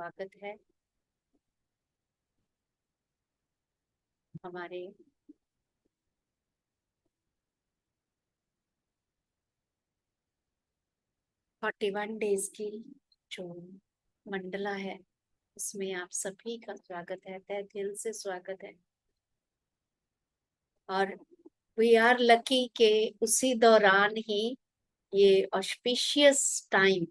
स्वागत है हमारे 41 डेज की जो मंडला है उसमें आप सभी का स्वागत है, तहे दिल से स्वागत है। और वी आर लकी के उसी दौरान ही ये ऑस्पिशियस टाइम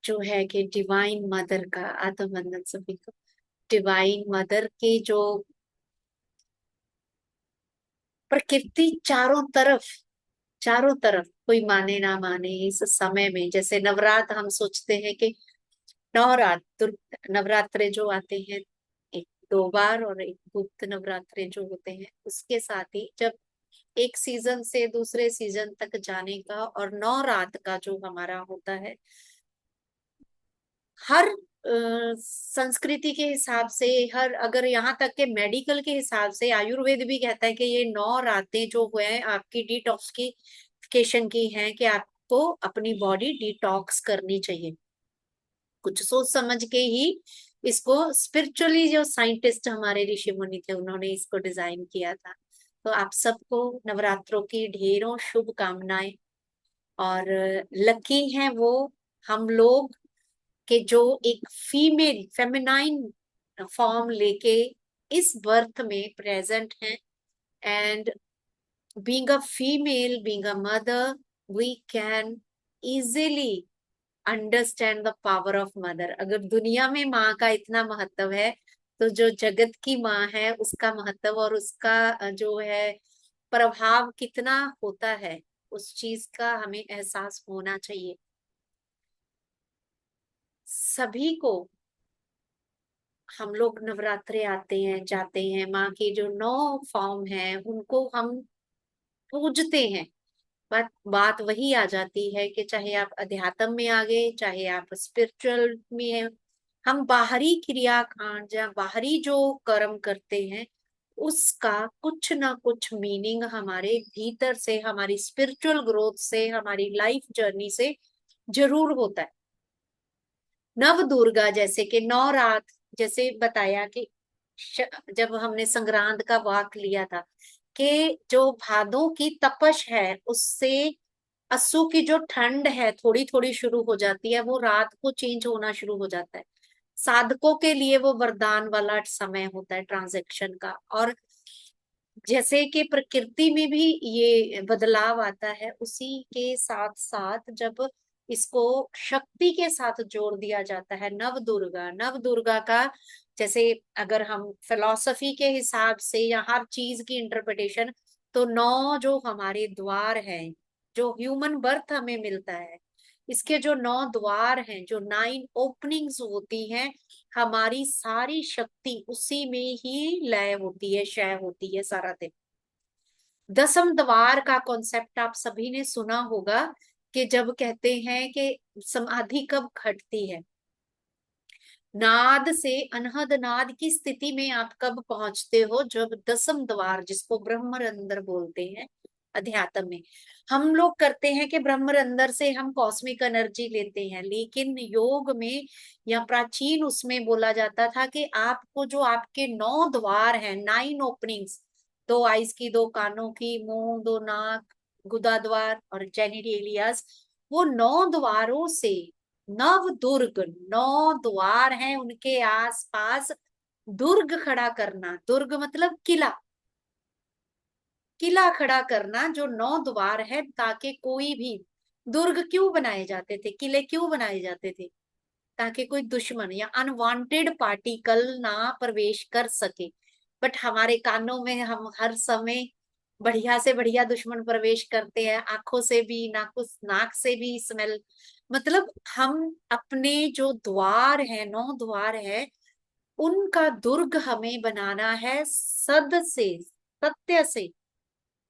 जो है कि डिवाइन मदर का आत्मबंधन सभी को, डिवाइन मदर के जो प्रकृति चारों तरफ कोई माने ना माने इस समय में, जैसे नवरात्र हम सोचते हैं कि नवरात्रे जो आते हैं एक दो बार, और एक गुप्त नवरात्रे जो होते हैं उसके साथ ही जब एक सीजन से दूसरे सीजन तक जाने का और 9 रात का जो हमारा होता है, हर संस्कृति के हिसाब से, हर अगर यहाँ तक के मेडिकल के हिसाब से आयुर्वेद भी कहता है कि ये 9 रातें जो हुए हैं आपकी डिटॉक्सिफिकेशन की हैं, कि आपको अपनी बॉडी डिटॉक्स करनी चाहिए। कुछ सोच समझ के ही इसको स्पिरिचुअली जो साइंटिस्ट हमारे ऋषि मुनि थे उन्होंने इसको डिजाइन किया था। तो आप सबको नवरात्रों की ढेरों शुभकामनाएं। और लकी हैं वो हम लोग के जो एक फीमेल फेमिनाइन फॉर्म लेके इस बर्थ में प्रेजेंट हैं। And being a female, being a mother, we can easily understand the power of mother. अगर दुनिया में माँ का इतना महत्व है तो जो जगत की माँ है उसका महत्व और उसका जो है प्रभाव कितना होता है, उस चीज का हमें एहसास होना चाहिए सभी को। हम लोग नवरात्रे आते हैं जाते हैं, माँ की जो 9 फॉर्म है उनको हम पूजते हैं। बात वही आ जाती है कि चाहे आप अध्यात्म में आ गए, चाहे आप स्पिरिचुअल में हैं, हम बाहरी क्रियाकांड या बाहरी जो कर्म करते हैं उसका कुछ ना कुछ मीनिंग हमारे भीतर से, हमारी स्पिरिचुअल ग्रोथ से, हमारी लाइफ जर्नी से जरूर होता है। नव दुर्गा जैसे कि 9 रात, जैसे बताया कि जब हमने संग्रांद का वाक लिया था कि जो भादों की तपश है उससे अस्सू की जो ठंड है थोड़ी थोड़ी शुरू हो जाती है, वो रात को चेंज होना शुरू हो जाता है। साधकों के लिए वो वरदान वाला समय होता है ट्रांजैक्शन का। और जैसे कि प्रकृति में भी ये बदलाव आता है, उसी के साथ साथ जब इसको शक्ति के साथ जोड़ दिया जाता है, नव दुर्गा का, जैसे अगर हम फिलॉसफी के हिसाब से या हर चीज की इंटरप्रिटेशन, तो 9 जो हमारे द्वार हैं, जो ह्यूमन बर्थ हमें मिलता है, इसके जो 9 द्वार हैं, जो 9 ओपनिंग्स होती हैं, हमारी सारी शक्ति उसी में ही लय होती है, क्षय होती है सारा दिन। 10म द्वार का कॉन्सेप्ट आप सभी ने सुना होगा कि जब कहते हैं कि समाधि कब घटती है, नाद से अनहद नाद की स्थिति में आप कब पहुंचते हो, जब 10म द्वार जिसको ब्रह्मरंध्र बोलते हैं अध्यात्म में। हम लोग करते हैं कि ब्रह्मरंध्र से हम कॉस्मिक एनर्जी लेते हैं, लेकिन योग में या प्राचीन उसमें बोला जाता था कि आपको जो आपके 9 द्वार हैं, 9 ओपनिंग्स, 2 आइज की, 2 कानों की, मुंह, 2 नाक, गुदा द्वार और जेनिटेलियास, वो 9 द्वारों से नव दुर्ग, 9 द्वार हैं उनके आसपास दुर्ग खड़ा करना। दुर्ग मतलब किला, किला खड़ा करना जो 9 द्वार है, ताकि कोई भी, दुर्ग क्यों बनाए जाते थे, किले क्यों बनाए जाते थे, ताकि कोई दुश्मन या अनवांटेड पार्टिकल ना प्रवेश कर सके। बट हमारे कानों में हम हर समय बढ़िया से बढ़िया दुश्मन प्रवेश करते हैं, आंखों से भी, नाक से भी स्मेल। मतलब हम अपने जो द्वार है, 9 द्वार है, उनका दुर्ग हमें बनाना है, सत्य से,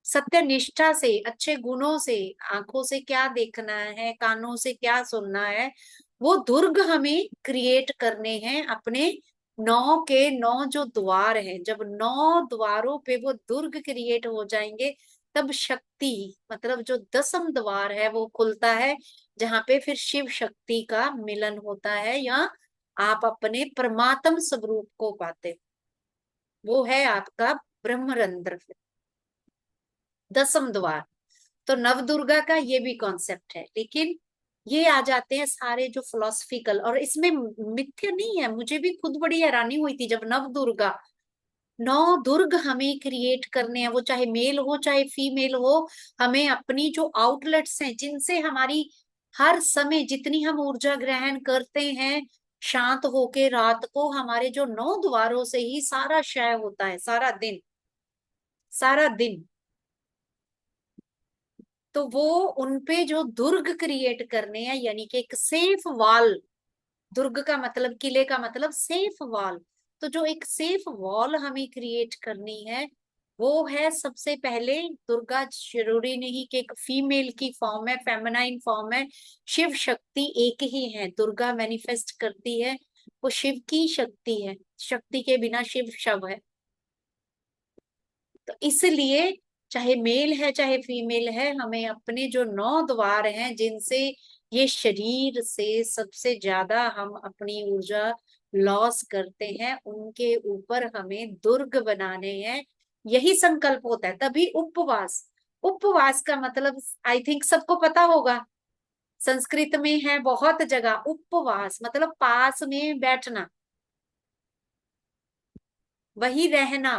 सत्य निष्ठा से, अच्छे गुणों से। आंखों से क्या देखना है, कानों से क्या सुनना है, वो दुर्ग हमें क्रिएट करने हैं अपने 9 के 9 जो द्वार हैं। जब 9 द्वारों पे वो दुर्ग क्रिएट हो जाएंगे, तब शक्ति, मतलब जो 10म द्वार है वो खुलता है, जहां पे फिर शिव शक्ति का मिलन होता है, या आप अपने परमात्म स्वरूप को पाते हो। वो है आपका ब्रह्मरंध्र, 10वां द्वार। तो नव दुर्गा का ये भी कॉन्सेप्ट है, लेकिन ये आ जाते हैं सारे जो फिलोसफिकल, और इसमें मिथ्या नहीं है। मुझे भी खुद बड़ी हैरानी हुई थी जब नव दुर्गा, 9 दुर्ग हमें क्रिएट करने हैं, वो चाहे मेल हो चाहे फीमेल हो। हमें अपनी जो आउटलेट्स हैं, जिनसे हमारी हर समय जितनी हम ऊर्जा ग्रहण करते हैं, शांत होके रात को हमारे जो 9 द्वारों से ही सारा क्षय होता है, सारा दिन, सारा दिन। तो वो उनपे जो दुर्ग क्रिएट करने हैं, यानी कि एक सेफ वॉल। दुर्ग का मतलब, किले का मतलब सेफ वॉल। तो जो एक सेफ वॉल हमें क्रिएट करनी है, वो है सबसे पहले दुर्गा। जरूरी नहीं कि एक फीमेल की फॉर्म है, फेमिनाइन फॉर्म है। शिव शक्ति एक ही है, दुर्गा मैनिफेस्ट करती है, वो शिव की शक्ति है। शक्ति के बिना शिव शव है। तो इसलिए चाहे मेल है चाहे फीमेल है, हमें अपने जो 9 द्वार हैं, जिनसे ये शरीर से सबसे ज्यादा हम अपनी ऊर्जा लॉस करते हैं, उनके ऊपर हमें दुर्ग बनाने हैं। यही संकल्प होता है। तभी उपवास, उपवास का मतलब आई थिंक सबको पता होगा। संस्कृत में है बहुत जगह, उपवास मतलब पास में बैठना, वही रहना।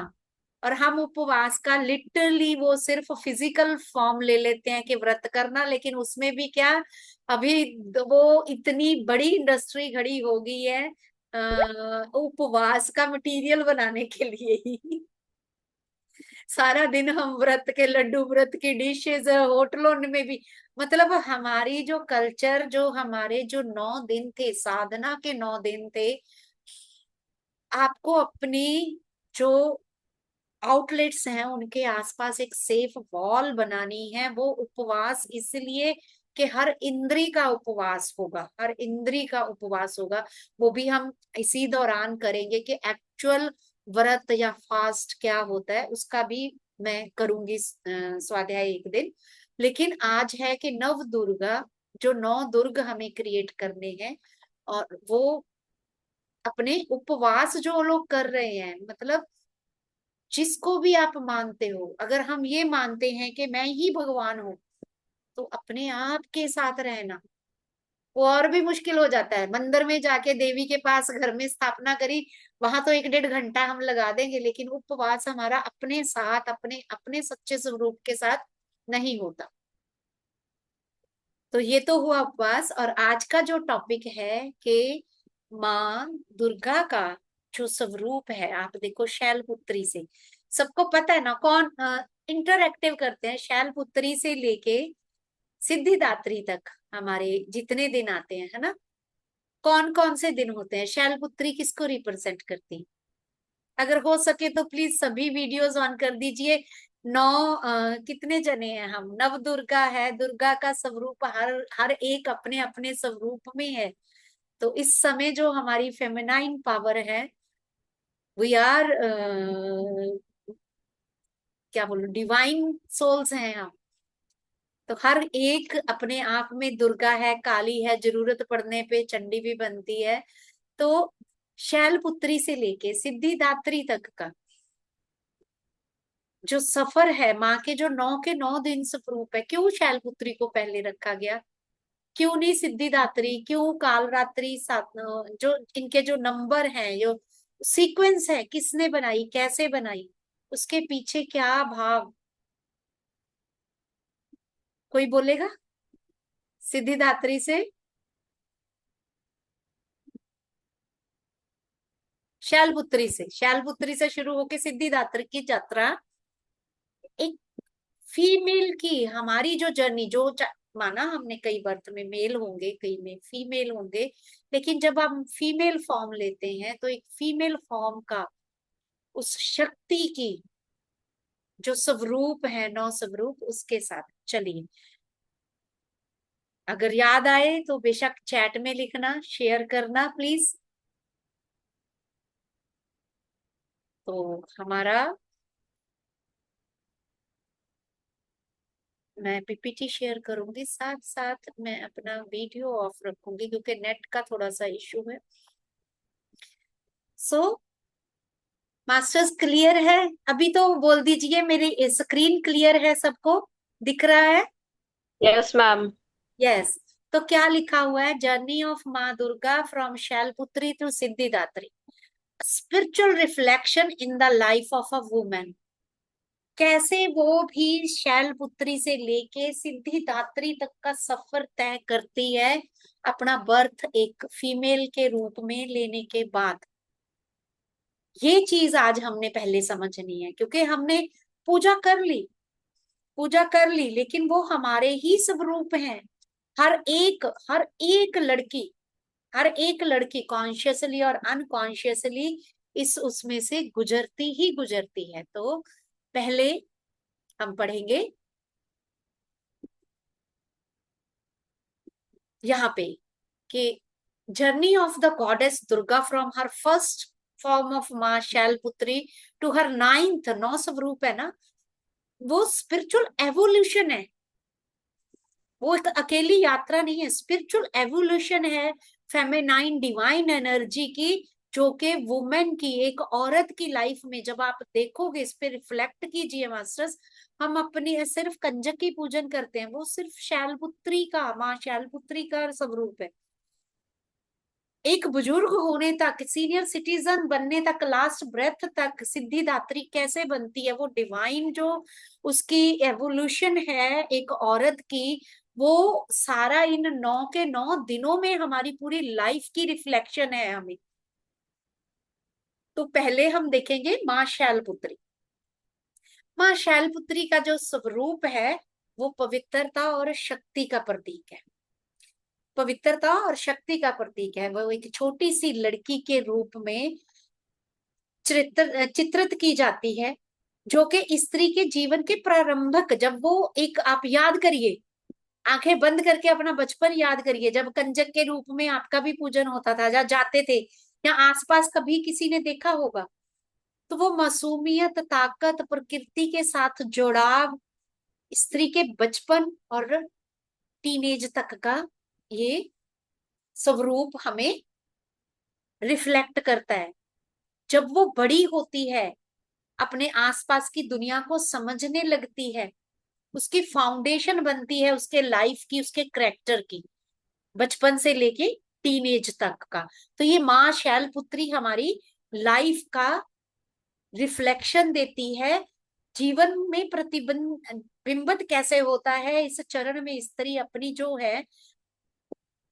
और हम उपवास का लिटरली वो सिर्फ फिजिकल फॉर्म ले लेते हैं कि व्रत करना, लेकिन उसमें भी क्या, अभी वो इतनी बड़ी इंडस्ट्री खड़ी हो गई है उपवास का मटेरियल बनाने के लिए ही। सारा दिन हम व्रत के लड्डू, व्रत की डिशेज होटलों में भी, मतलब हमारी जो कल्चर, जो हमारे जो 9 दिन थे, साधना के 9 दिन थे, आपको अपनी जो आउटलेट्स हैं उनके आसपास एक सेफ वॉल बनानी है। वो उपवास इसलिए कि हर इंद्री का उपवास होगा, हर इंद्री का उपवास होगा। वो भी हम इसी दौरान करेंगे कि एक्चुअल व्रत या फास्ट क्या होता है, उसका भी मैं करूंगी स्वाध्याय एक दिन। लेकिन आज है कि नव दुर्गा, जो 9 दुर्ग हमें क्रिएट करने हैं, और वो अपने उपवास जो लोग कर रहे हैं, मतलब जिसको भी आप मानते हो, अगर हम ये मानते हैं कि मैं ही भगवान हूं, तो अपने आप के साथ रहना वो और भी मुश्किल हो जाता है। मंदिर में जाके देवी के पास घर में स्थापना करी, वहां तो 1-1.5 घंटा हम लगा देंगे, लेकिन उपवास हमारा अपने साथ, अपने अपने सच्चे स्वरूप के साथ नहीं होता। तो ये तो हुआ उपवास। और आज का जो टॉपिक है कि माँ दुर्गा का जो स्वरूप है, आप देखो शैलपुत्री से, सबको पता है ना कौन इंटरएक्टिव करते हैं, शैलपुत्री से लेके सिद्धिदात्री तक हमारे जितने दिन आते हैं, है ना। कौन कौन से दिन होते हैं, शैलपुत्री किसको रिप्रेजेंट करती है? अगर हो सके तो प्लीज सभी वीडियोस ऑन कर दीजिए। कितने जने हैं हम, नव दुर्गा है, दुर्गा का स्वरूप हर हर एक अपने अपने स्वरूप में है। तो इस समय जो हमारी फेमिनाइन पावर है, वी आर क्या बोलूं, डिवाइन सोल्स हैं हम। तो हर एक अपने आप में दुर्गा है, काली है, जरूरत पड़ने पे चंडी भी बनती है। तो शैलपुत्री से लेके सिद्धिदात्री तक का जो सफर है, माँ के जो 9 के 9 दिन स्वरूप है, क्यों शैलपुत्री को पहले रखा गया? क्यों नहीं सिद्धिदात्री, क्यों कालरात्रि, सात, जो इनके जो नंबर हैं, जो सीक्वेंस है, किसने बनाई, कैसे बनाई, उसके पीछे क्या भाव, कोई बोलेगा? सिद्धिदात्री से, शैलपुत्री से, शैलपुत्री से शुरू होके सिद्धिदात्री की यात्रा, एक फीमेल की हमारी जो जर्नी, जो माना हमने कई बर्थ में मेल होंगे, कई में फीमेल होंगे, लेकिन जब हम फीमेल फॉर्म लेते हैं, तो एक फीमेल फॉर्म का उस शक्ति की जो स्वरूप है, 9 स्वरूप, उसके साथ चलिए। अगर याद आए तो बेशक चैट में लिखना, शेयर करना प्लीज। तो हमारा, मैं पीपीटी शेयर करूंगी, साथ साथ मैं अपना वीडियो ऑफ रखूंगी क्योंकि नेट का थोड़ा सा इशू है। सो मास्टर्स क्लियर है? अभी तो बोल दीजिए, मेरी स्क्रीन क्लियर है, सबको दिख रहा है? Yes ma'am. यस। तो क्या लिखा हुआ है? जर्नी ऑफ माँ Durga from Shailputri to Siddhidatri, spiritual reflection in the life of a women. कैसे वो भी शैलपुत्री से लेके सिद्धिदात्री तक का सफर तय करती है, अपना बर्थ एक फीमेल के रूप में लेने के बाद। ये चीज आज हमने पहले समझनी है, क्योंकि हमने पूजा कर ली, पूजा कर ली, लेकिन वो हमारे ही स्वरूप हैं। हर एक लड़की, हर एक लड़की कॉन्शियसली और अनकॉन्शियसली इस उसमें से गुजरती ही गुजरती है। तो पहले हम पढ़ेंगे यहाँ पे कि journey of the goddess Durga from her first form of माँ शैलपुत्री टू हर नाइन्थ, नौ स्वरूप है ना, वो स्पिरिचुअल एवोल्यूशन है। वो एक अकेली यात्रा नहीं है, स्पिरिचुअल एवोल्यूशन है फेमिनाइन डिवाइन एनर्जी की, जो कि वुमेन की, एक औरत की लाइफ में जब आप देखोगे, इस पे रिफ्लेक्ट कीजिए मास्टर्स। हम अपनी सिर्फ कंजक की पूजन करते हैं, वो सिर्फ शैलपुत्री का, माँ शैलपुत्री का स्वरूप है। एक बुजुर्ग होने तक, सीनियर सिटीजन बनने तक, लास्ट ब्रेथ तक सिद्धिदात्री कैसे बनती है? वो डिवाइन जो उसकी एवोल्यूशन है एक औरत की, वो सारा इन 9 के 9 दिनों में हमारी पूरी लाइफ की रिफ्लेक्शन है हमें। तो पहले हम देखेंगे माँ शैलपुत्री। माँ शैलपुत्री का जो स्वरूप है वो पवित्रता और शक्ति का प्रतीक है। पवित्रता और शक्ति का प्रतीक है। वो एक छोटी सी लड़की के रूप में चित्रित की जाती है, जो कि स्त्री के जीवन के प्रारंभक, जब वो एक, आप याद करिए, आंखें बंद करके अपना बचपन याद करिए, जब कंजक के रूप में आपका भी पूजन होता था, जहाँ जाते थे या आसपास कभी किसी ने देखा होगा, तो वो मासूमियत, ताकत, प्रकृति के साथ जुड़ाव, स्त्री के बचपन और टीनेज तक का ये स्वरूप हमें रिफ्लेक्ट करता है। जब वो बड़ी होती है, अपने आसपास की दुनिया को समझने लगती है, उसकी फाउंडेशन बनती है उसके लाइफ की, उसके करेक्टर की, बचपन से लेके टीनेज तक का। तो ये माँ शैलपुत्री हमारी लाइफ का रिफ्लेक्शन देती है। जीवन में प्रतिबिंब बिंबित कैसे होता है, इस चरण में स्त्री अपनी जो है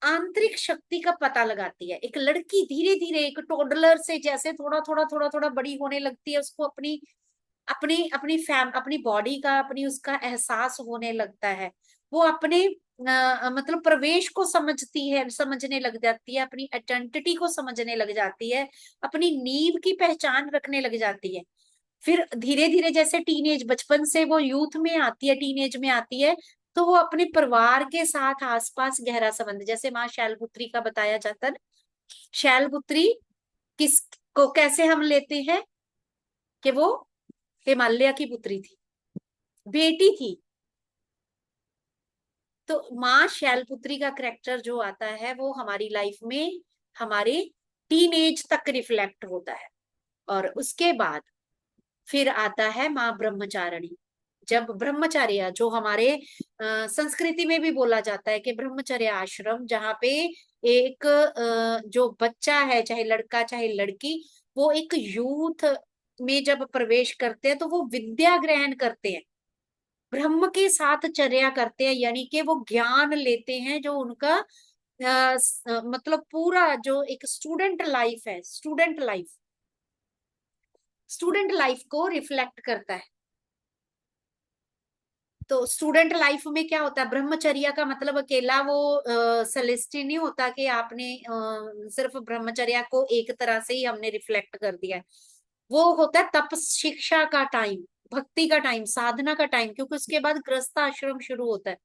आंतरिक शक्ति का पता लगाती है। एक लड़की धीरे धीरे, एक टोडलर से जैसे थोड़ा थोड़ा बड़ी होने लगती है, उसको अपनी अपनी अपनी बॉडी का, अपनी उसका एहसास होने लगता है। वो अपने मतलब प्रवेश को समझती है, समझने लग जाती है, अपनी आइडेंटिटी को समझने लग जाती है, अपनी नींव की पहचान रखने लग जाती है। फिर धीरे धीरे जैसे टीनेज, बचपन से वो यूथ में आती है, टीनेज में आती है, तो वो अपने परिवार के साथ आसपास गहरा संबंध, जैसे माँ शैलपुत्री का बताया जाता है ना। शैलपुत्री किस को कैसे हम लेते हैं कि वो हिमालय की पुत्री थी, बेटी थी। तो माँ शैलपुत्री का करेक्टर जो आता है वो हमारी लाइफ में हमारे टीनेज तक रिफ्लेक्ट होता है। और उसके बाद फिर आता है माँ ब्रह्मचारिणी। जब ब्रह्मचर्य, जो हमारे संस्कृति में भी बोला जाता है कि ब्रह्मचर्य आश्रम, जहाँ पे एक जो बच्चा है, चाहे लड़का चाहे लड़की, वो एक यूथ में जब प्रवेश करते हैं तो वो विद्या ग्रहण करते हैं, ब्रह्म के साथ चर्या करते हैं, यानी कि वो ज्ञान लेते हैं जो उनका मतलब पूरा जो एक स्टूडेंट लाइफ है, स्टूडेंट लाइफ को रिफ्लेक्ट करता है। तो स्टूडेंट लाइफ में क्या होता है? ब्रह्मचर्य का मतलब अकेला वो सेलेस्टी नहीं होता कि आपने सिर्फ ब्रह्मचर्य को एक तरह से ही हमने रिफ्लेक्ट कर दिया है। वो होता है तप शिक्षा का टाइम, भक्ति का टाइम, साधना का टाइम, क्योंकि उसके बाद गृहस्थ आश्रम शुरू होता है।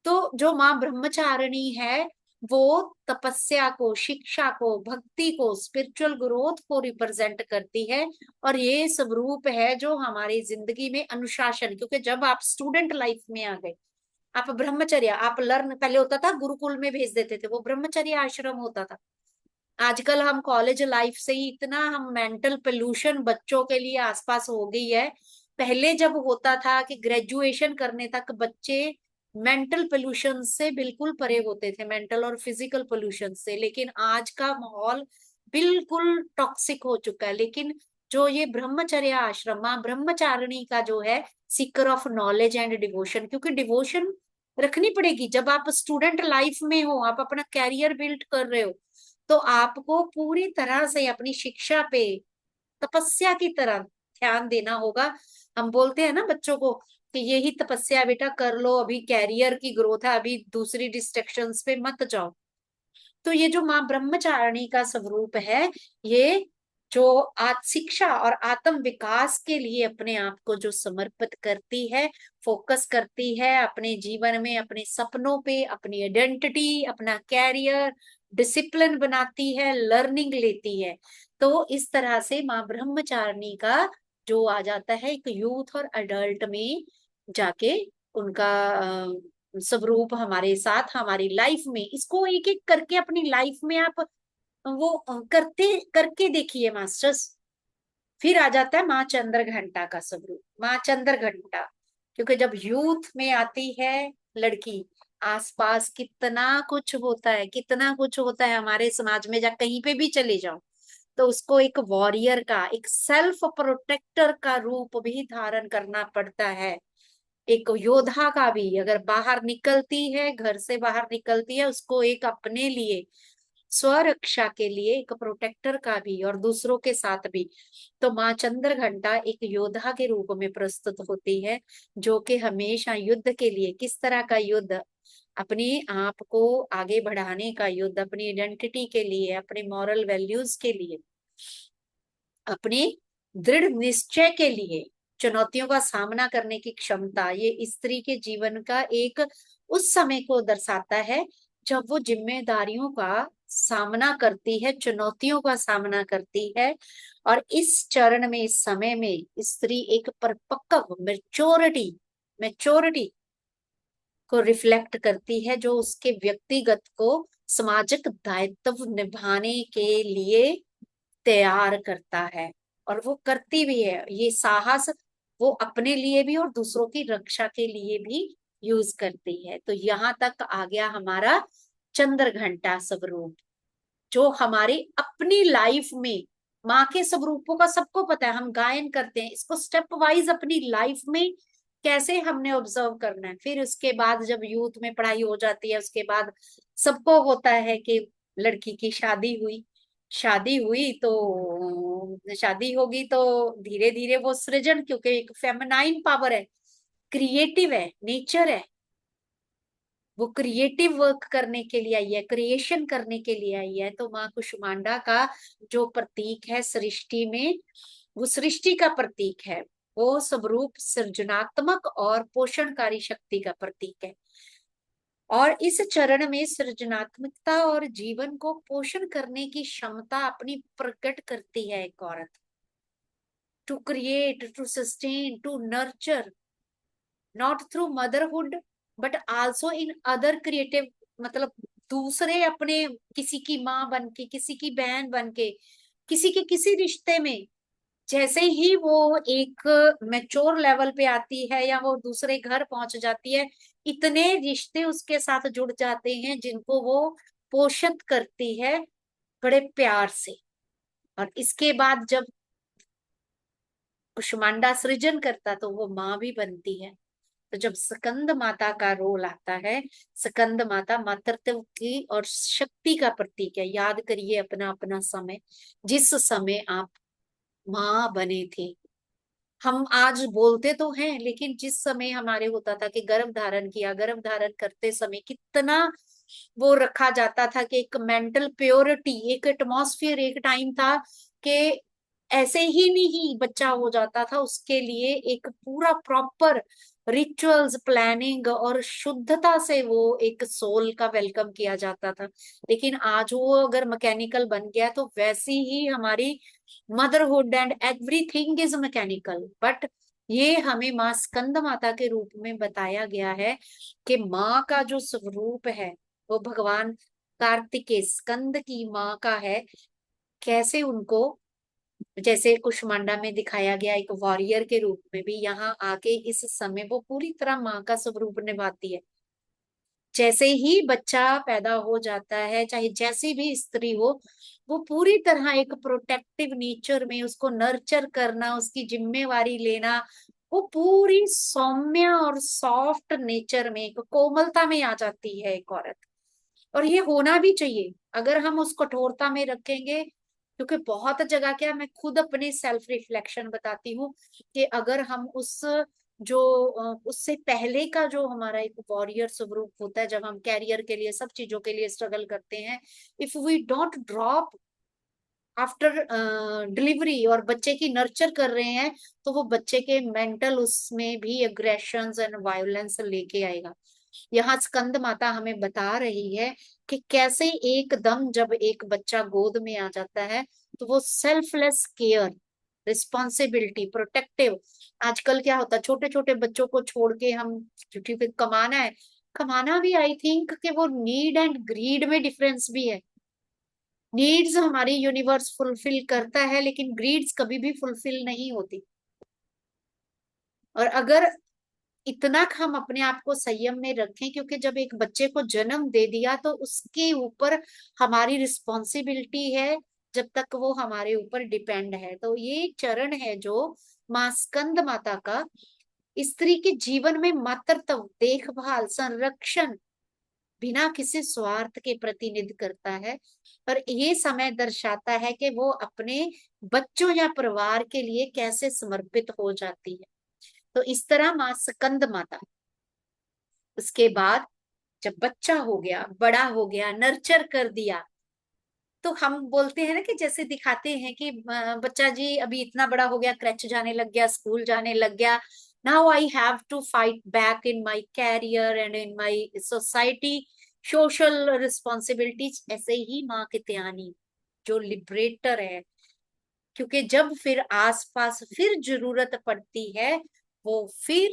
तो जो माँ ब्रह्मचारिणी है, वो तपस्या को, शिक्षा को, भक्ति को, स्पिरिचुअल ग्रोथ को रिप्रेजेंट करती है। और ये स्वरूप है जो हमारी जिंदगी में अनुशासन, क्योंकि जब आप स्टूडेंट लाइफ में आ गए, आप ब्रह्मचर्य, आप लर्न, पहले होता था गुरुकुल में भेज देते थे, वो ब्रह्मचर्य आश्रम होता था। आजकल हम कॉलेज लाइफ से ही इतना हम मेंटल पोल्यूशन बच्चों के लिए आसपास हो गई है। पहले जब होता था कि ग्रेजुएशन करने तक बच्चे मेंटल पोल्यूशन से बिल्कुल परे होते थे, मेंटल और फिजिकल पोल्यूशन से, लेकिन आज का माहौल बिल्कुल टॉक्सिक हो चुका है। लेकिन जो ये ब्रह्मचर्य आश्रम, माँ ब्रह्मचारिणी का जो है Sikar of knowledge and devotion, क्योंकि डिवोशन रखनी पड़ेगी जब आप स्टूडेंट लाइफ में हो, आप अपना कैरियर बिल्ड कर रहे हो, तो आपको पूरी तरह से अपनी शिक्षा पे तपस्या की तरह ध्यान देना होगा। हम बोलते हैं ना बच्चों को कि यही तपस्या है बेटा, कर लो, अभी कैरियर की ग्रोथ है, अभी दूसरी डिस्ट्रैक्शंस पे मत जाओ। तो ये जो माँ ब्रह्मचारिणी का स्वरूप है, ये जो शिक्षा और आत्म विकास के लिए अपने आप को जो समर्पित करती है, फोकस करती है अपने जीवन में, अपने सपनों पे, अपनी आइडेंटिटी, अपना कैरियर, डिसिप्लिन बनाती है, लर्निंग लेती है। तो इस तरह से माँ ब्रह्मचारिणी का जो आ जाता है एक यूथ और अडल्ट में जाके उनका स्वरूप हमारे साथ हमारी लाइफ में, इसको एक एक करके अपनी लाइफ में आप वो करते करके देखिए मास्टर्स। फिर आ जाता है माँ चंद्र घंटा का स्वरूप, माँ चंद्र घंटा। क्योंकि जब यूथ में आती है लड़की, आसपास कितना कुछ होता है, कितना कुछ होता है हमारे समाज में, जा कहीं पे भी चले जाओ तो उसको एक वॉरियर का, एक सेल्फ प्रोटेक्टर का रूप भी धारण करना पड़ता है। एक योद्धा का भी, अगर बाहर निकलती है, घर से बाहर निकलती है, उसको एक अपने लिए स्वरक्षा के लिए एक प्रोटेक्टर का भी और दूसरों के साथ भी। तो माँ चंद्र घंटा एक योद्धा के रूप में प्रस्तुत होती है, जो कि हमेशा युद्ध के लिए, किस तरह का युद्ध, अपने आप को आगे बढ़ाने का युद्ध, अपनी आइडेंटिटी के लिए, अपने मॉरल वैल्यूज के लिए, अपने दृढ़ निश्चय के लिए, चुनौतियों का सामना करने की क्षमता, ये स्त्री के जीवन का एक उस समय को दर्शाता है जब वो जिम्मेदारियों का सामना करती है, चुनौतियों का सामना करती है। और इस चरण में, इस समय में स्त्री एक परिपक्व मेच्योरिटी मेच्योरिटी को रिफ्लेक्ट करती है, जो उसके व्यक्तिगत को सामाजिक दायित्व निभाने के लिए तैयार करता है। और वो करती भी है ये साहस, वो अपने लिए भी और दूसरों की रक्षा के लिए भी यूज करती है। तो यहाँ तक आ गया हमारा चंद्र घंटा स्वरूप, जो हमारी अपनी लाइफ में माँ के स्वरूपों का सबको पता है, हम गायन करते हैं इसको स्टेप वाइज अपनी लाइफ में कैसे हमने ऑब्जर्व करना है। फिर उसके बाद जब यूथ में पढ़ाई हो जाती है, उसके बाद सबको होता है कि लड़की की शादी हुई, शादी हुई तो शादी होगी तो धीरे धीरे वो सृजन, क्योंकि एक फेमिनाइन पावर है, क्रिएटिव है, नेचर है, वो क्रिएटिव वर्क करने के लिए आई है, क्रिएशन करने के लिए आई है। तो माँ कुष्मांडा का जो प्रतीक है सृष्टि में, वो सृष्टि का प्रतीक है, वो स्वरूप सृजनात्मक और पोषणकारी शक्ति का प्रतीक है। और इस चरण में सृजनात्मकता और जीवन को पोषण करने की क्षमता अपनी प्रकट करती है एक औरत, to create, to sustain, to nurture, not through motherhood but also in other creative, मतलब दूसरे अपने, किसी की माँ बन के, किसी की बहन बन के, किसी के किसी रिश्ते में, जैसे ही वो एक मैच्योर लेवल पे आती है या वो दूसरे घर पहुंच जाती है, इतने रिश्ते उसके साथ जुड़ जाते हैं जिनको वो पोषित करती है बड़े प्यार से। और इसके बाद जब कुष्मांडा सृजन करता तो वो माँ भी बनती है। तो जब स्कंद माता का रोल आता है, स्कंद माता मातृत्व की और शक्ति का प्रतीक है। याद करिए अपना अपना समय, जिस समय आप माँ बने थे। हम आज बोलते तो हैं, लेकिन जिस समय हमारे होता था कि गर्भ धारण किया, गर्भ धारण करते समय कितना वो रखा जाता था कि एक मेंटल प्योरिटी, एक एटमॉस्फेयर, एक टाइम था कि ऐसे ही नहीं बच्चा हो जाता था, उसके लिए एक पूरा प्रॉपर रिचुअल्स, प्लानिंग और शुद्धता से वो एक सोल का वेलकम किया जाता था। लेकिन आज वो अगर मैकेनिकल बन गया तो वैसी ही हमारी motherhood and everything is mechanical. But ये हमें माँ स्कंद माता के रूप में बताया गया है कि माँ का जो स्वरूप है वो भगवान कार्तिकेय स्कंद की माँ का है, कैसे उनको, जैसे कुष्मांडा में दिखाया गया एक वॉरियर के रूप में भी, यहाँ आके इस समय वो पूरी तरह माँ का स्वरूप निभाती है। जैसे ही बच्चा पैदा हो जाता है, चाहे जैसी भी स्त्री हो, वो पूरी तरह एक प्रोटेक्टिव नेचर में उसको नर्चर करना, उसकी जिम्मेवारी लेना, वो पूरी सौम्य और सॉफ्ट नेचर में, एक कोमलता में आ जाती है एक औरत। और ये होना भी चाहिए। अगर हम उस कठोरता में रखेंगे, क्योंकि बहुत जगह क्या, मैं खुद अपने सेल्फ रिफ्लेक्शन बताती हूँ कि अगर हम उस जो उससे पहले का जो हमारा एक वॉरियर स्वरूप होता है, जब हम कैरियर के लिए, सब चीजों के लिए स्ट्रगल करते हैं, if we don't drop after delivery और बच्चे की नर्चर कर रहे हैं, तो वो बच्चे के मेंटल उसमें भी एग्रेशन एंड वायलेंस लेके आएगा। यहाँ स्कंद माता हमें बता रही है कि कैसे एकदम जब एक बच्चा गोद में आ जाता है, तो वो सेल्फलेस केयर, रिस्पॉन्सिबिलिटी, प्रोटेक्टिव। आजकल क्या होता है, छोटे छोटे बच्चों को छोड़ के हम, क्योंकि कमाना है, कमाना भी, आई थिंक कि वो नीड एंड ग्रीड में डिफरेंस भी है। नीड्स हमारी यूनिवर्स फुलफिल करता है, लेकिन ग्रीड्स कभी भी फुलफिल नहीं होती। और अगर इतना हम अपने आप को संयम में रखें, क्योंकि जब एक बच्चे को जन्म दे दिया तो उसके ऊपर हमारी रिस्पॉन्सिबिलिटी है, जब तक वो हमारे ऊपर डिपेंड है। तो ये एक चरण है जो माँ स्कंद माता का स्त्री के जीवन में मातृत्व, देखभाल, संरक्षण बिना किसी स्वार्थ के प्रतिनिधि करता है। पर ये समय दर्शाता है कि वो अपने बच्चों या परिवार के लिए कैसे समर्पित हो जाती है। तो इस तरह माँ स्कंद माता, उसके बाद जब बच्चा हो गया, बड़ा हो गया, नर्चर कर दिया, तो हम बोलते हैं ना कि जैसे दिखाते हैं कि बच्चा जी अभी इतना बड़ा हो गया, क्रच जाने लग गया, स्कूल जाने लग गया, now I have to fight back in my career and in my society, social responsibilities. ऐसे ही माँ की त्यानी जो लिबरेटर है, क्योंकि जब फिर आसपास फिर जरूरत पड़ती है, वो फिर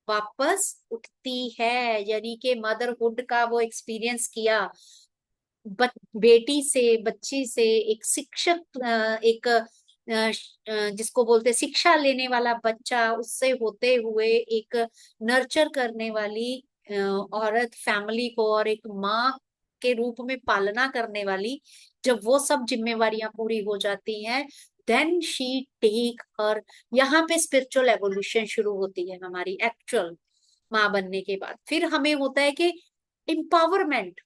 वापस उठती है। यानी कि मदरहुड का वो एक्सपीरियंस किया, बेटी से, बच्ची से, एक शिक्षक, एक जिसको बोलते शिक्षा लेने वाला बच्चा, उससे होते हुए एक नर्चर करने वाली औरत, फैमिली को और एक माँ के रूप में पालना करने वाली, जब वो सब जिम्मेवारियां पूरी हो जाती हैं, देन शी टेक हर, यहाँ पे स्पिरिचुअल एवोल्यूशन शुरू होती है हमारी एक्चुअल माँ बनने के बाद। फिर हमें होता है कि एम्पावरमेंट,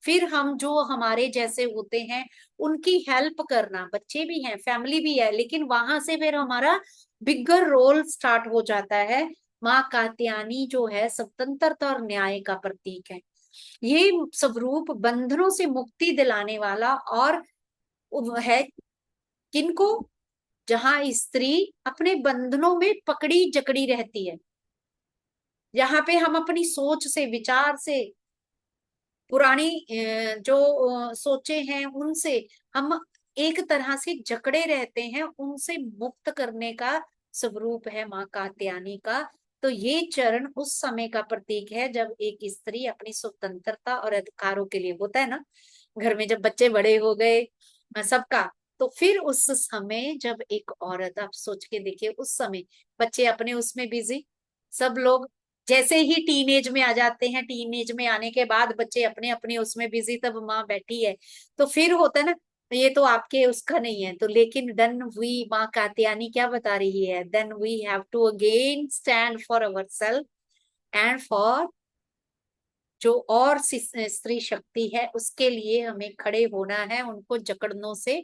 फिर हम जो हमारे जैसे होते हैं उनकी हेल्प करना, बच्चे भी हैं, फैमिली भी है, लेकिन वहां से फिर हमारा बिगर रोल स्टार्ट हो जाता है। माँ कात्यायनी जो है स्वतंत्रता और न्याय का प्रतीक है। ये स्वरूप बंधनों से मुक्ति दिलाने वाला और वो है किनको, जहां स्त्री अपने बंधनों में पकड़ी जकड़ी रहती है, यहाँ पे हम अपनी सोच से, विचार से, पुरानी जो सोचे हैं उनसे हम एक तरह से जकड़े रहते हैं, उनसे मुक्त करने का स्वरूप है माँ कात्यायनी का। तो ये चरण उस समय का प्रतीक है जब एक स्त्री अपनी स्वतंत्रता और अधिकारों के लिए, होता है ना, घर में जब बच्चे बड़े हो गए सबका, तो फिर उस समय जब एक औरत, आप सोच के देखिए, उस समय बच्चे अपने उसमें बिजी, सब लोग जैसे ही टीनेज में आ जाते हैं, टीनेज में आने के बाद बच्चे अपने अपने उसमें बिजी, तब माँ बैठी है। तो फिर होता है ना, ये तो आपके उसका नहीं है, तो लेकिन देन वी, माँ कात्यायनी क्या बता रही है, then we have to again stand for our self and for जो और स्त्री शक्ति है, उसके लिए हमें खड़े होना है, उनको जकड़नों से,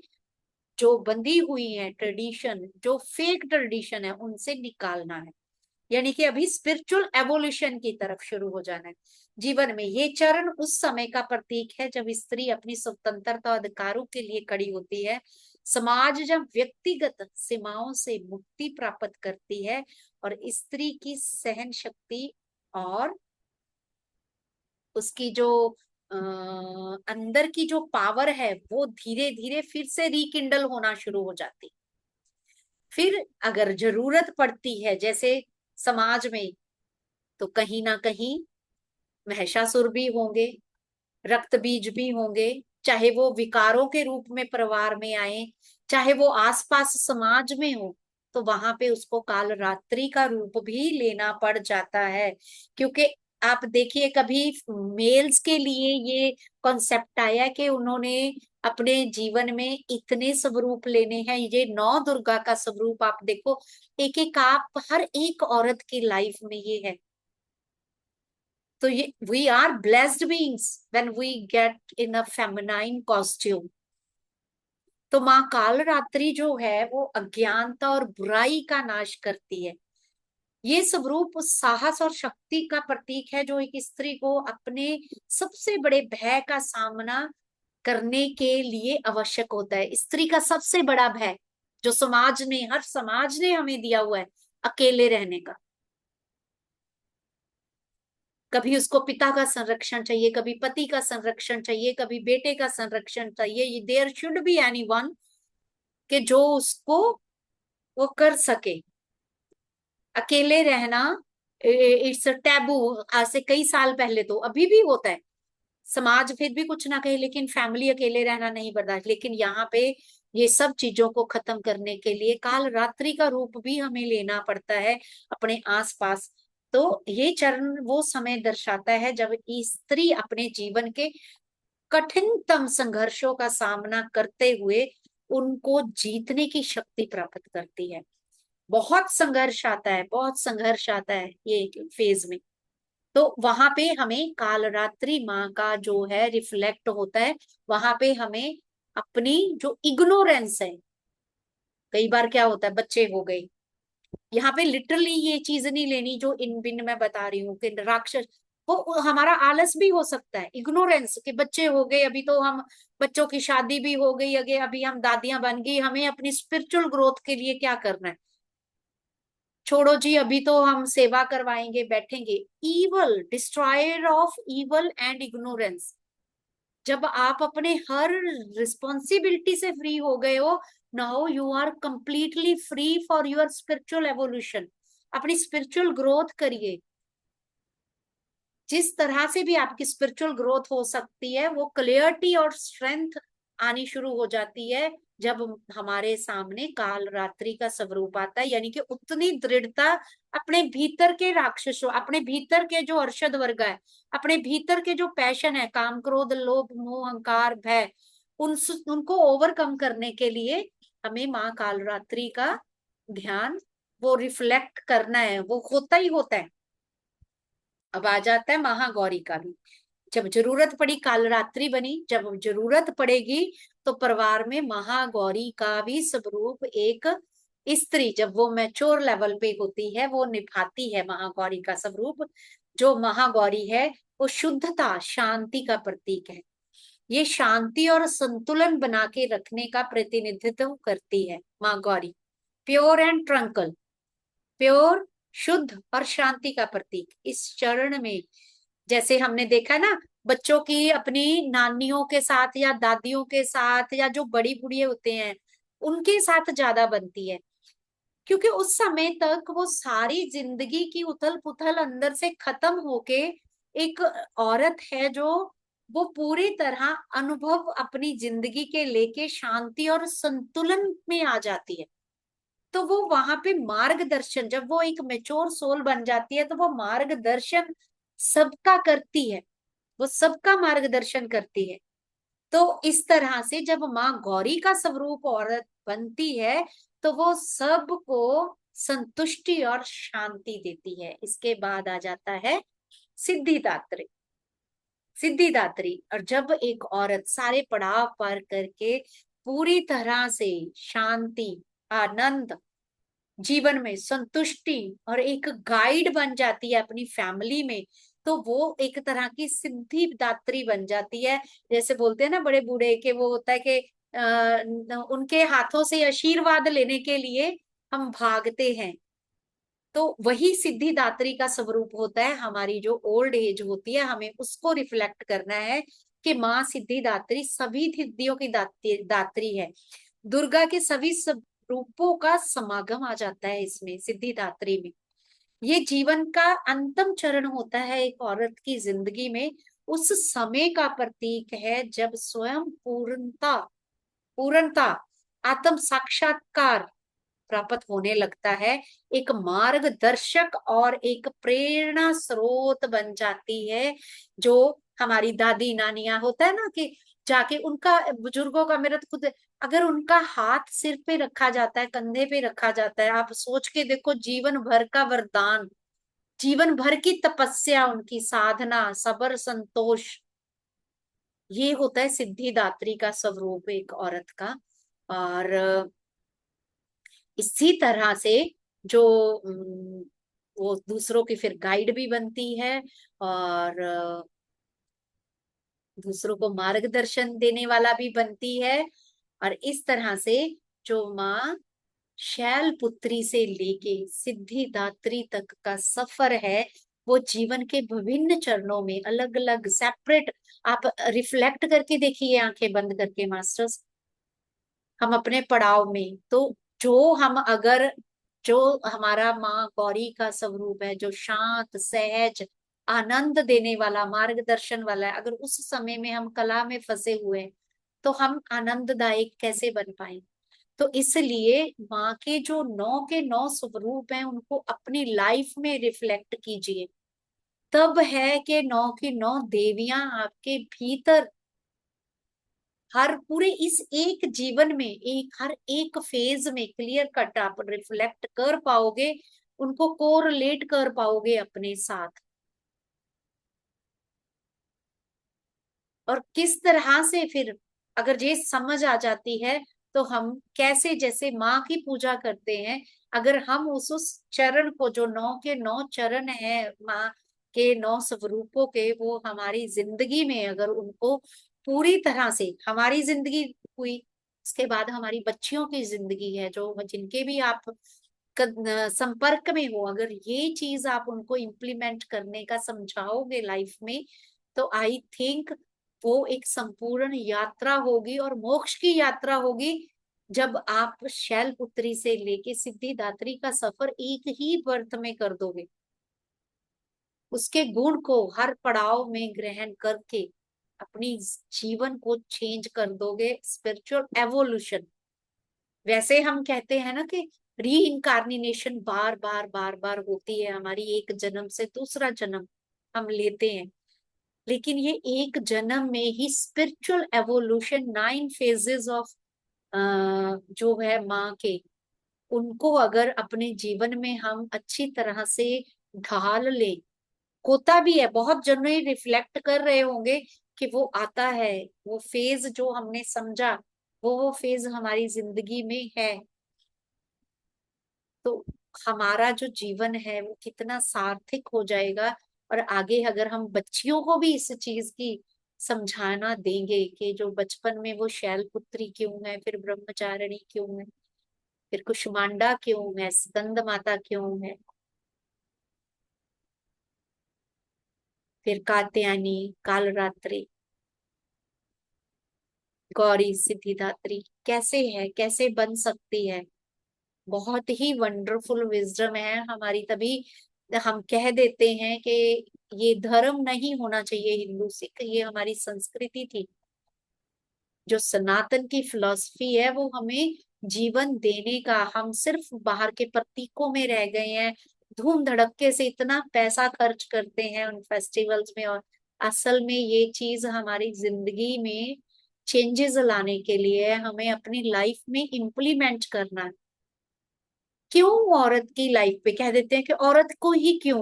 जो बंधी हुई है ट्रेडिशन, जो फेक ट्रेडिशन है, उनसे निकालना है। यानी कि अभी स्पिरिचुअल एवोल्यूशन की तरफ शुरू हो जाना है जीवन में। ये चरण उस समय का प्रतीक है जब स्त्री अपनी स्वतंत्रता और अधिकारों के लिए खड़ी होती है। समाज जब व्यक्तिगत सीमाओं से मुक्ति प्राप्त करती है और स्त्री की सहन शक्ति और उसकी जो अंदर की जो पावर है, वो धीरे धीरे फिर से रिकिंडल होना शुरू हो जाती। फिर अगर जरूरत पड़ती है, जैसे समाज में, तो कहीं ना कहीं महिषासुर भी होंगे, रक्त बीज भी होंगे, चाहे वो विकारों के रूप में परिवार में आए, चाहे वो आसपास समाज में हो, तो वहां पे उसको काल रात्रि का रूप भी लेना पड़ जाता है। क्योंकि आप देखिए, कभी मेल्स के लिए ये कॉन्सेप्ट आया कि उन्होंने अपने जीवन में इतने स्वरूप लेने हैं। ये नौ दुर्गा का स्वरूप आप देखो, एक एक आप हर एक औरत की लाइफ में ये है। तो ये we are blessed beings when we get in a feminine costume. तो माँ कालरात्रि जो है वो अज्ञानता और बुराई का नाश करती है। ये स्वरूप उस साहस और शक्ति का प्रतीक है जो एक स्त्री को अपने सबसे बड़े भय का सामना करने के लिए आवश्यक होता है। स्त्री का सबसे बड़ा भय जो समाज ने, हर समाज ने हमें दिया हुआ है, अकेले रहने का। कभी उसको पिता का संरक्षण चाहिए, कभी पति का संरक्षण चाहिए, कभी बेटे का संरक्षण चाहिए। There should be any one के जो उसको वो कर सके। अकेले रहना इट्स टैबू। आज से कई साल पहले, तो अभी भी होता है, समाज फिर भी कुछ ना कहे, लेकिन फैमिली अकेले रहना नहीं बर्दाश्त। लेकिन यहाँ पे ये सब चीजों को खत्म करने के लिए काल रात्रि का रूप भी हमें लेना पड़ता है अपने आसपास। तो ये चरण वो समय दर्शाता है जब स्त्री अपने जीवन के कठिनतम संघर्षों का सामना करते हुए उनको जीतने की शक्ति प्राप्त करती है। बहुत संघर्ष आता है, बहुत संघर्ष आता है ये फेज में। तो वहां पे हमें कालरात्रि माँ का जो है रिफ्लेक्ट होता है। वहां पे हमें अपनी जो इग्नोरेंस है, कई बार क्या होता है, बच्चे हो गए, यहाँ पे लिटरली ये चीज नहीं लेनी जो इन बिन मैं बता रही हूँ कि राक्षस, वो हमारा आलस भी हो सकता है, इग्नोरेंस कि बच्चे हो गए, अभी तो हम, बच्चों की शादी भी हो गई, अगे अभी हम दादियां बन गई, हमें अपनी स्पिरिचुअल ग्रोथ के लिए क्या करना है, छोड़ो जी, अभी तो हम सेवा करवाएंगे, बैठेंगे। Evil, destroyer of evil and ignorance. जब आप अपने हर रिस्पॉन्सिबिलिटी से फ्री हो गए हो, now you are completely free for your spiritual evolution. अपनी स्पिरिचुअल ग्रोथ करिए। जिस तरह से भी आपकी स्पिरिचुअल ग्रोथ हो सकती है, वो क्लियरिटी और स्ट्रेंथ आनी शुरू हो जाती है जब हमारे सामने काल रात्रि का स्वरूप आता है। यानी कि उतनी दृढ़ता अपने भीतर के राक्षसों, अपने भीतर के जो अरशद वर्ग है, अपने भीतर के जो पैशन है, काम क्रोध लोभ मोह अहंकार भय, उन उनको ओवरकम करने के लिए हमें माँ काल रात्रि का ध्यान, वो रिफ्लेक्ट करना है, वो होता ही होता है। अब आ जाता है महागौरी का भी। जब जरूरत पड़ी कालरात्रि बनी, जब जरूरत पड़ेगी तो परिवार में महागौरी का भी स्वरूप एक स्त्री, जब वो मैच्योर लेवल पे होती है, वो निभाती है महागौरी का स्वरूप। जो महागौरी है वो शुद्धता शांति का प्रतीक है। ये शांति और संतुलन बना के रखने का प्रतिनिधित्व करती है माँ Gauri. Pure and truncal, pure, शुद्ध और शांति का प्रतीक। इस चरण में जैसे हमने देखा ना, बच्चों की अपनी नानियों के साथ या दादियों के साथ या जो बड़ी बुढ़िया होते हैं उनके साथ ज्यादा बनती है। क्योंकि उस समय तक वो सारी जिंदगी की उथल पुथल अंदर से खत्म होके एक औरत है जो वो पूरी तरह अनुभव अपनी जिंदगी के लेके शांति और संतुलन में आ जाती है। तो वो वहां पे मार्गदर्शन, जब वो एक मेच्योर सोल बन जाती है तो वो मार्गदर्शन सबका करती है, वो सबका मार्गदर्शन करती है। तो इस तरह से जब माँ गौरी का स्वरूप औरत बनती है तो वो सबको संतुष्टि और शांति देती है। इसके बाद आ जाता है सिद्धिदात्री। सिद्धिदात्री, और जब एक औरत सारे पड़ाव पार करके पूरी तरह से शांति, आनंद, जीवन में संतुष्टि और एक गाइड बन जाती है अपनी फैमिली में, तो वो एक तरह की सिद्धि दात्री बन जाती है। जैसे बोलते हैं ना बड़े बूढ़े के, वो होता है कि उनके हाथों से आशीर्वाद लेने के लिए हम भागते हैं। तो वही सिद्धि दात्री का स्वरूप होता है। हमारी जो ओल्ड एज होती है हमें उसको रिफ्लेक्ट करना है कि माँ सिद्धि दात्री सभी सिद्धियों की दात्री है। दुर्गा के सभी रूपों का समागम आ जाता है इसमें, सिद्धिदात्री में। ये जीवन का अंतिम चरण होता है एक औरत की जिंदगी में। उस समय का प्रतीक है जब स्वयं पूर्णता आत्म साक्षात्कार प्राप्त होने लगता है। एक मार्गदर्शक और एक प्रेरणा स्रोत बन जाती है। जो हमारी दादी नानियां होता है ना कि जाके उनका, बुजुर्गों का, मेरा तो खुद, अगर उनका हाथ सिर पे रखा जाता है, कंधे पे रखा जाता है, आप सोच के देखो, जीवन भर का वरदान, जीवन भर की तपस्या, उनकी साधना, सबर, संतोष, ये होता है सिद्धिदात्री का स्वरूप एक औरत का। और इसी तरह से जो वो दूसरों की फिर गाइड भी बनती है, और दूसरों को मार्गदर्शन देने वाला भी बनती है। और इस तरह से जो माँ शैलपुत्री से लेके सिद्धिदात्री तक का सफर है, वो जीवन के विभिन्न चरणों में अलग अलग सेपरेट, आप रिफ्लेक्ट करके देखिए आंखें बंद करके मास्टर्स, हम अपने पड़ाव में तो, जो हम अगर, जो हमारा माँ गौरी का स्वरूप है, जो शांत, सहज, आनंद देने वाला, मार्गदर्शन वाला है, अगर उस समय में हम कला में फंसे हुए हैं, तो हम आनंददायक कैसे बन पाए। तो इसलिए माँ के जो 9 के 9 स्वरूप हैं, उनको अपनी लाइफ में रिफ्लेक्ट कीजिए। तब है कि 9 की 9 देवियां आपके भीतर, हर पूरे इस एक जीवन में, एक हर एक फेज में क्लियर कट आप रिफ्लेक्ट कर पाओगे, उनको कोरिलेट कर पाओगे अपने साथ। और किस तरह से फिर अगर ये समझ आ जाती है, तो हम कैसे, जैसे माँ की पूजा करते हैं, अगर हम उस चरण को, जो 9 के 9 चरण है माँ के 9 स्वरूपों के, वो हमारी जिंदगी में अगर उनको पूरी तरह से, हमारी जिंदगी हुई, उसके बाद हमारी बच्चियों की जिंदगी है, जो जिनके भी आप संपर्क में हो, अगर ये चीज आप उनको इम्प्लीमेंट करने का समझाओगे लाइफ में, तो आई थिंक वो एक संपूर्ण यात्रा होगी और मोक्ष की यात्रा होगी। जब आप शैलपुत्री से लेके सिद्धिदात्री का सफर एक ही वर्त में कर दोगे, उसके गुण को हर पड़ाव में ग्रहण करके अपनी जीवन को चेंज कर दोगे, स्पिरिचुअल एवोल्यूशन। वैसे हम कहते हैं ना कि री इनकारनेशन बार बार बार बार होती है हमारी, एक जन्म से दूसरा जन्म हम लेते हैं, लेकिन ये एक जन्म में ही स्पिरिचुअल एवोल्यूशन, 9 फेजेस ऑफ जो है माँ के, उनको अगर अपने जीवन में हम अच्छी तरह से ढाल ले, होता भी है, बहुत जने रिफ्लेक्ट कर रहे होंगे कि वो आता है, वो फेज जो हमने समझा, वो फेज हमारी जिंदगी में है। तो हमारा जो जीवन है वो कितना सार्थक हो जाएगा। और आगे अगर हम बच्चियों को भी इस चीज की समझाना देंगे कि जो बचपन में वो शैलपुत्री क्यों है, फिर ब्रह्मचारिणी क्यों है, फिर कुष्मांडा क्यों है, स्कंद माता क्यों है, फिर कात्यायनी, कालरात्रि, गौरी, सिद्धिदात्री कैसे है, कैसे बन सकती है, बहुत ही वंडरफुल विजडम है हमारी। तभी हम कह देते हैं कि ये धर्म नहीं होना चाहिए हिंदू सिख, ये हमारी संस्कृति थी। जो सनातन की फिलॉसफी है वो हमें जीवन देने का, हम सिर्फ बाहर के प्रतीकों में रह गए हैं, धूम धड़क्के से इतना पैसा खर्च करते हैं उन फेस्टिवल्स में, और असल में ये चीज हमारी जिंदगी में चेंजेस लाने के लिए हमें अपनी लाइफ में इम्प्लीमेंट करना है। क्यों औरत की लाइफ पे कह देते हैं कि औरत को ही क्यों,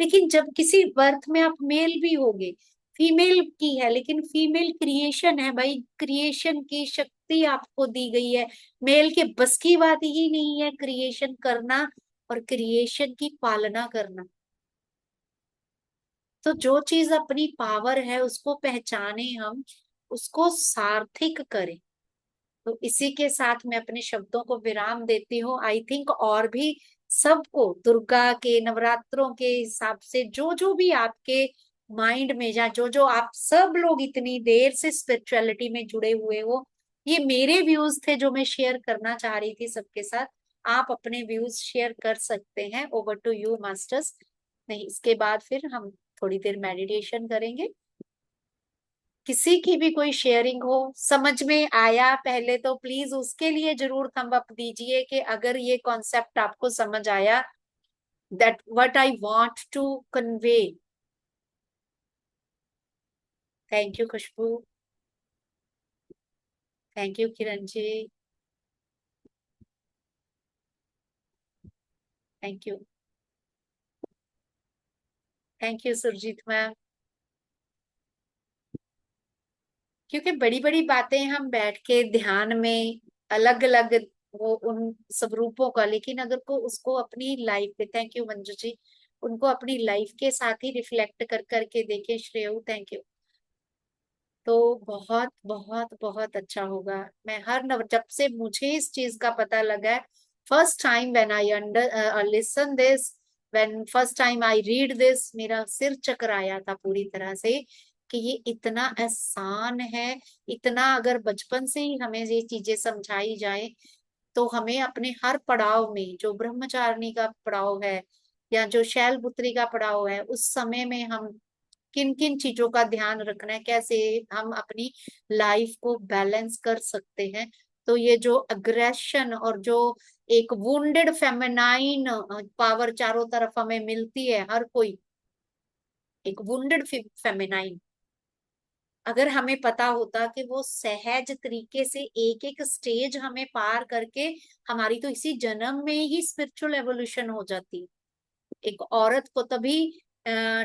लेकिन जब किसी बर्थ में आप मेल भी होगे, फीमेल की है, लेकिन फीमेल क्रिएशन है भाई, क्रिएशन की शक्ति आपको दी गई है। मेल के बस की बात ही नहीं है क्रिएशन करना और क्रिएशन की पालना करना। तो जो चीज अपनी पावर है उसको पहचाने हम, उसको सार्थक करें। तो इसी के साथ मैं अपने शब्दों को विराम देती हूँ। आई थिंक और भी सबको दुर्गा के नवरात्रों के हिसाब से जो जो भी आपके माइंड में, या जो जो आप सब लोग इतनी देर से स्पिरिचुअलिटी में जुड़े हुए हो, ये मेरे व्यूज थे जो मैं शेयर करना चाह रही थी सबके साथ। आप अपने व्यूज शेयर कर सकते हैं। Over to you masters. नहीं, इसके बाद फिर हम थोड़ी देर मेडिटेशन करेंगे। किसी की भी कोई शेयरिंग हो, समझ में आया पहले तो प्लीज उसके लिए जरूर थंब अप दीजिए कि अगर ये कॉन्सेप्ट आपको समझ आया, that what I want to convey. Thank you Khushboo. Thank you Kiran ji. Thank you. Thank you Surjeet ma'am. क्योंकि बड़ी बड़ी बातें हम बैठ के ध्यान में अलग अलग, वो उन सब रूपों का, लेकिन अगर को उसको अपनी लाइफ पे, थैंक यू मंजू जी, उनको अपनी लाइफ के साथ ही रिफ्लेक्ट कर करके देखे श्रेयू, थैंक यू, तो बहुत बहुत बहुत अच्छा होगा। मैं हर नव, जब से मुझे इस चीज का पता लगा है, first time when I under listen this, when first time I read this, मेरा सिर चकराया था पूरी तरह से कि ये इतना आसान है। इतना अगर बचपन से ही हमें ये चीजें समझाई जाए तो हमें अपने हर पड़ाव में, जो ब्रह्मचारिणी का पड़ाव है या जो शैलपुत्री का पड़ाव है, उस समय में हम किन किन चीजों का ध्यान रखना है, कैसे हम अपनी लाइफ को बैलेंस कर सकते हैं। तो ये जो अग्रेशन और जो एक वुंडेड फेमिनाइन पावर चारों तरफ हमें मिलती है, हर कोई एक वुंडेड फेमिनाइन, अगर हमें पता होता कि वो सहज तरीके से एक एक स्टेज हमें पार करके, हमारी तो इसी जन्म में ही स्पिरिचुअल एवोल्यूशन हो जाती। एक औरत को तभी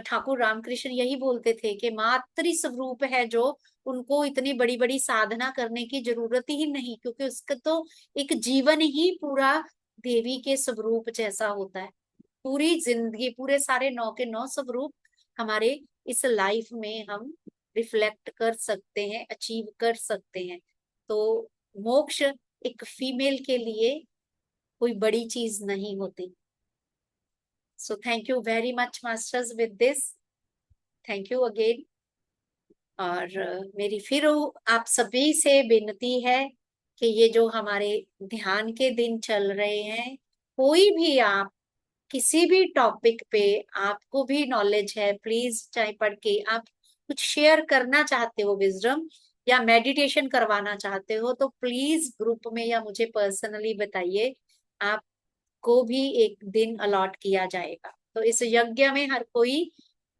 ठाकुर रामकृष्ण यही बोलते थे कि मातृ स्वरूप है जो, उनको इतनी बड़ी बड़ी साधना करने की जरूरत ही नहीं, क्योंकि उसका तो एक जीवन ही पूरा देवी के स्वरूप जैसा होता है। पूरी जिंदगी, पूरे सारे 9 के 9 स्वरूप हमारे इस लाइफ में हम रिफ्लेक्ट कर सकते हैं, अचीव कर सकते हैं। तो मोक्ष एक फीमेल के लिए कोई बड़ी चीज नहीं होती। So thank you very much masters with this. Thank you again. और मेरी फिर आप सभी से विनती है कि ये जो हमारे ध्यान के दिन चल रहे हैं, कोई भी आप किसी भी टॉपिक पे आपको भी नॉलेज है, प्लीज चाहे पढ़ के आप कुछ शेयर करना चाहते हो विजडम, या मेडिटेशन करवाना चाहते हो, तो प्लीज ग्रुप में या मुझे पर्सनली बताइए। आपको भी एक दिन अलॉट किया जाएगा, तो इस यज्ञ में हर कोई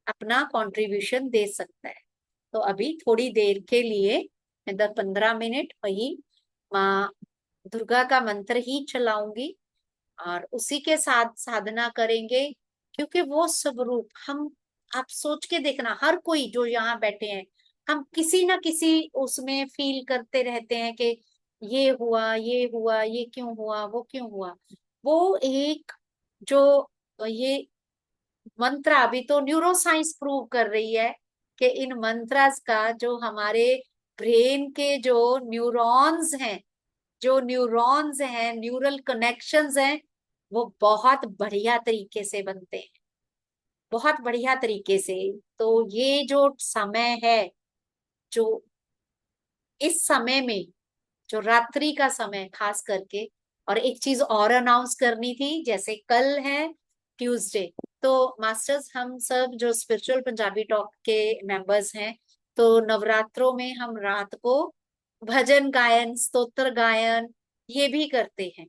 अपना कंट्रीब्यूशन दे सकता है। तो अभी थोड़ी देर के लिए मैं 10-15 मिनट वही माँ दुर्गा का मंत्र ही चलाऊंगी और उसी के साथ साधना करेंगे। क्योंकि वो स्वरूप हम, आप सोच के देखना, हर कोई जो यहाँ बैठे हैं, हम किसी ना किसी उसमें फील करते रहते हैं कि ये हुआ, ये हुआ, ये क्यों हुआ, वो क्यों हुआ। वो एक जो ये मंत्र, अभी तो न्यूरो साइंस प्रूव कर रही है कि इन मंत्रास का जो हमारे ब्रेन के जो न्यूरॉन्स हैं, न्यूरल कनेक्शंस हैं, वो बहुत बढ़िया तरीके से बनते हैं, बहुत बढ़िया तरीके से। तो ये जो समय है, जो इस समय में, जो रात्रि का समय खास करके, और एक चीज और अनाउंस करनी थी, जैसे कल है ट्यूसडे, तो मास्टर्स हम सब जो स्पिरिचुअल पंजाबी टॉक के मेंबर्स हैं, तो नवरात्रों में हम रात को भजन गायन, स्तोत्र गायन ये भी करते हैं।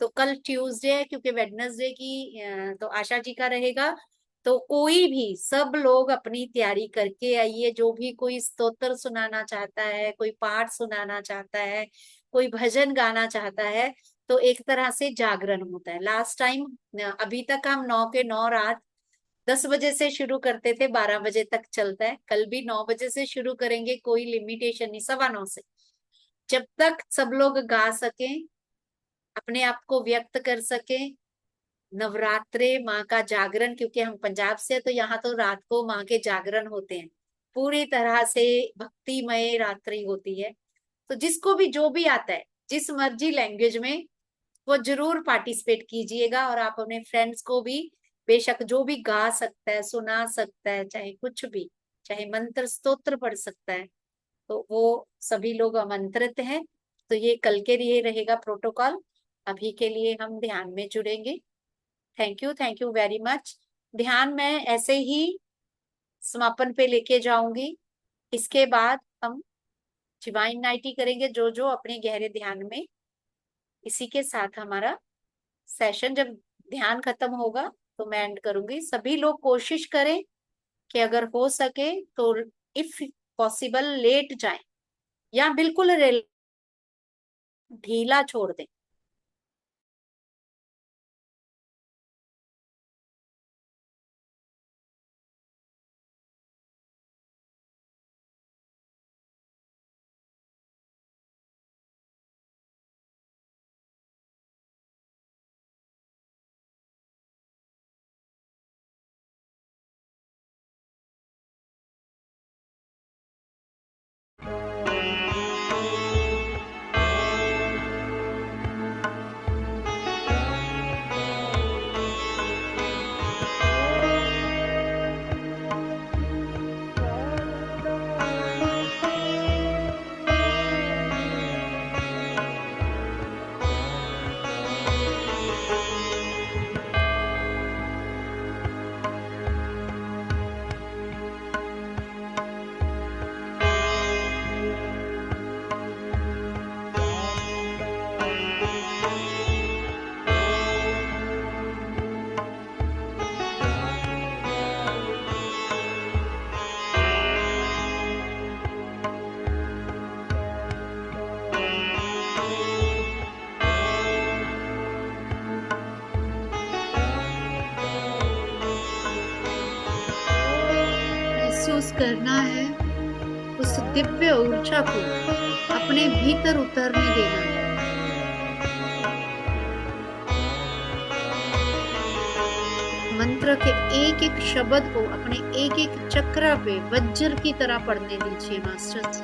तो कल ट्यूसडे है, क्योंकि वेडनेसडे की तो आशा जी का रहेगा। तो कोई भी, सब लोग अपनी तैयारी करके आइए, जो भी कोई स्तोत्र सुनाना चाहता है, कोई पाठ सुनाना चाहता है, कोई भजन गाना चाहता है, तो एक तरह से जागरण होता है। लास्ट टाइम, अभी तक हम 9 के 9 रात 10 बजे से शुरू करते थे, 12 बजे तक चलता है। कल भी 9 बजे से शुरू करेंगे, कोई लिमिटेशन नहीं, 9:15 से, जब तक सब लोग गा सकें, अपने आप को व्यक्त कर सके। नवरात्रे माँ का जागरण, क्योंकि हम पंजाब से, तो यहाँ तो रात को माँ के जागरण होते हैं, पूरी तरह से भक्तिमय रात्रि होती है। तो जिसको भी जो भी आता है, जिस मर्जी लैंग्वेज में, वो जरूर पार्टिसिपेट कीजिएगा। और आप अपने फ्रेंड्स को भी, बेशक जो भी गा सकता है, सुना सकता है, चाहे कुछ भी, चाहे मंत्र स्तोत्र पढ़ सकता है, तो वो सभी लोग आमंत्रित हैं। तो ये कल के लिए रहेगा प्रोटोकॉल। अभी के लिए हम ध्यान में जुड़ेंगे। Thank you very much. ध्यान मैं ऐसे ही समापन पे लेके जाऊंगी। इसके बाद हम डिवाइन नाइट ही करेंगे, जो जो अपने गहरे ध्यान में। इसी के साथ हमारा सेशन, जब ध्यान खत्म होगा तो मैं एंड करूंगी। सभी लोग कोशिश करें कि अगर हो सके तो इफ पॉसिबल लेट जाएं, या बिल्कुल ढीला छोड़ दें। महसूस करना है उस दिव्य ऊर्जा को अपने भीतर उतरने देना है। मंत्र के एक एक शब्द को अपने एक एक चक्र पे वज्र की तरह पढ़ने दीजिए मास्टर्स।